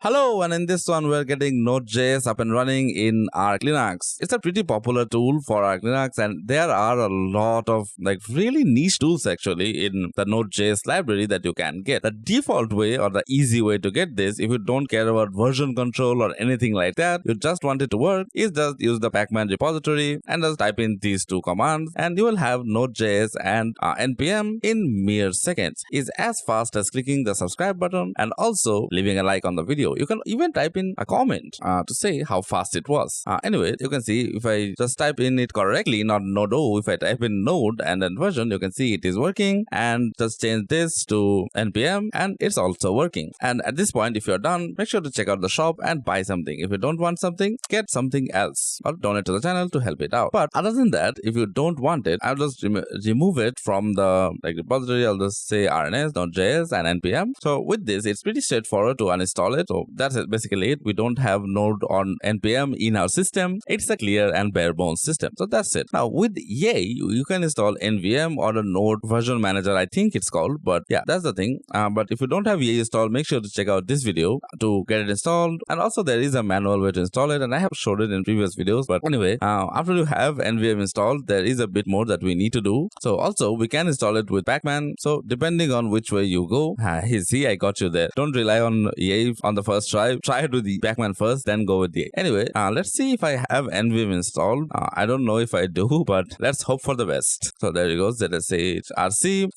Hello, and in this one, we're getting Node.js up and running in Arch Linux. It's a pretty popular tool for Arch Linux, and there are a lot of really niche tools actually in the Node.js library that you can get. The default way or the easy way to get this, if you don't care about version control or anything like that, you just want it to work, is just use the pacman repository and just type in these two commands, and you will have Node.js and npm in mere seconds. It's as fast as clicking the subscribe button and also leaving a like on the video. You can even type in a comment to say how fast it was. Anyway, you can see if I just type in it correctly, not Nodo, if I type in node and then version, you can see it is working, and just change this to npm and it's also working. And at this point, if you're done, make sure to check out the shop and buy something. If you don't want something, get something else or donate to the channel to help it out. But other than that, if you don't want it, I'll just remove it from the repository. I'll just say rns, Node.js and npm. So with this, it's pretty straightforward to uninstall it. So that's basically it. We don't have Node on npm in our system. It's a clear and bare bones system. So that's it. Now with Yay, you can install nvm or the Node version manager, I think it's called. But yeah, that's the thing. But if you don't have Yay installed, make sure to check out this video to get it installed. And also there is a manual way to install it, and I have showed it in previous videos. But anyway, after you have nvm installed, there is a bit more that we need to do. So also we can install it with pacman. So depending on which way you go, see, I got you there. Don't rely on Yay on the first try. Try to do the pacman first, then go with Yay. Anyway, let's see if I have nvm installed. I don't know if I do, but let's hope for the best. So there you go, ZSH rc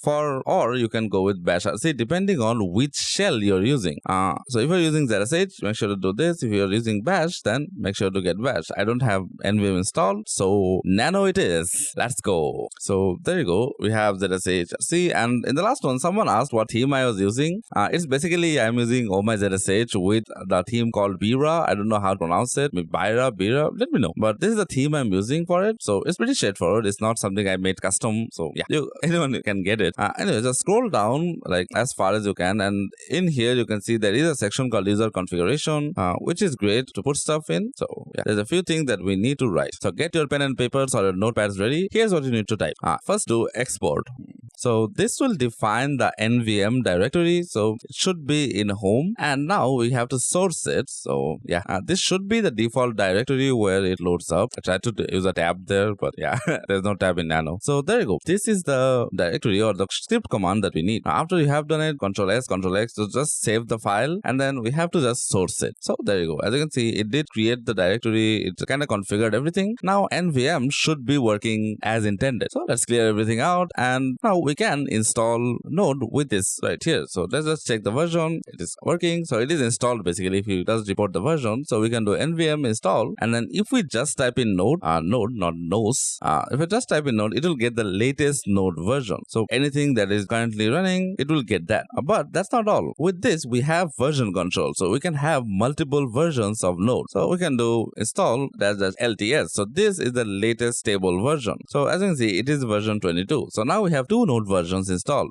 or you can go with bash rc depending on which shell you're using. So if you're using ZSH, make sure to do this. If you're using bash, then make sure to get bash. I don't have nvm installed, so nano it is. Let's go. So there you go, we have ZSH rc. And in the last one, someone asked what theme I was using. It's basically I'm using ZSH with the theme called Bira. I don't know how to pronounce it. Maybe Bira, let me know. But this is the theme I'm using for it. So it's pretty straightforward. It's not something I made custom. So yeah, anyone can get it. Anyway, just scroll down as far as you can. And in here, you can see there is a section called user configuration, which is great to put stuff in. So yeah, there's a few things that we need to write. So get your pen and papers or your notepads ready. Here's what you need to type. First do export. So this will define the nvm directory. So it should be in home. And now we have to source it. So yeah, this should be the default directory where it loads up. I tried to use a tab there, but yeah, there's no tab in nano. So there you go. This is the directory or the script command that we need. Now, after you have done it, Ctrl S, Ctrl X, so just save the file, and then we have to just source it. So there you go. As you can see, it did create the directory. It's kind of configured everything. Now nvm should be working as intended. So let's clear everything out, and now we can install Node with this right here. So let's just check the version. It is working. So it is installed basically. If you just report the version, so we can do nvm install, and then if we just type in node, not nose, if I just type in node, it will get the latest node version. So anything that is currently running, it will get that. But that's not all. With this, we have version control, so we can have multiple versions of node. So we can do install, that's LTS. So this is the latest stable version. So as you can see, it is version 22. So now we have two node versions installed,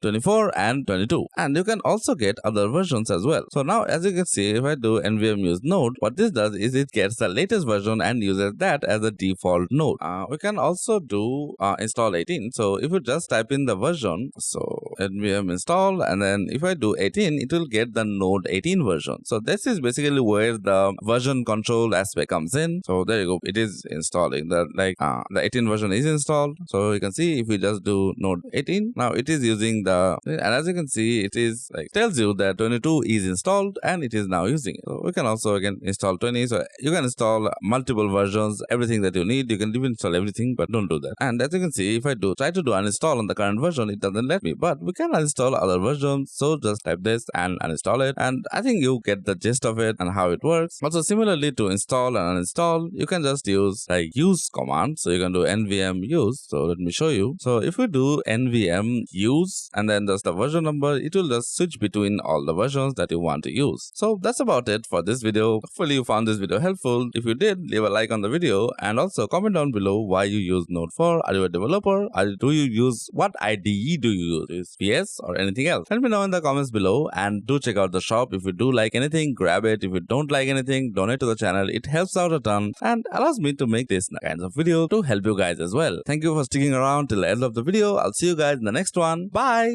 24 and 22, and you can also get other versions as well. So now as you can see, if I do nvm use node, what this does is it gets the latest version and uses that as a default node. We can also do install 18. So if you just type in the version, so nvm install, and then if I do 18, it will get the node 18 version. So this is basically where the version control aspect comes in. So there you go, it is installing the 18 version is installed. So you can see if we just do node 18, now it is using the, and as you can see, it is tells you that 22 is installed and it is now using it. So we can also again install 20. So you can install multiple versions, everything that you need. You can even install everything, but don't do that. And as you can see, if I try to do uninstall on the current version, it doesn't let me, but we can uninstall other versions. So just type this and uninstall it, and I think you get the gist of it and how it works. Also similarly, to install and uninstall, you can just use use command. So you can do nvm use. So let me show you. So if we do nvm use and then just the version number, it will just switch between all the versions that you want to use. So that's about it for this video. Hopefully you found this video helpful. If you did, leave a like on the video and also comment down below why you use Node for. Are you a developer? Do you use, what IDE do you use? PS or anything else? Let me know in the comments below, and do check out the shop. If you do like anything, grab it. If you don't like anything, donate to the channel. It helps out a ton and allows me to make this kinds of video to help you guys as well. Thank you for sticking around till the end of the video. I'll see you guys in the next one. Bye.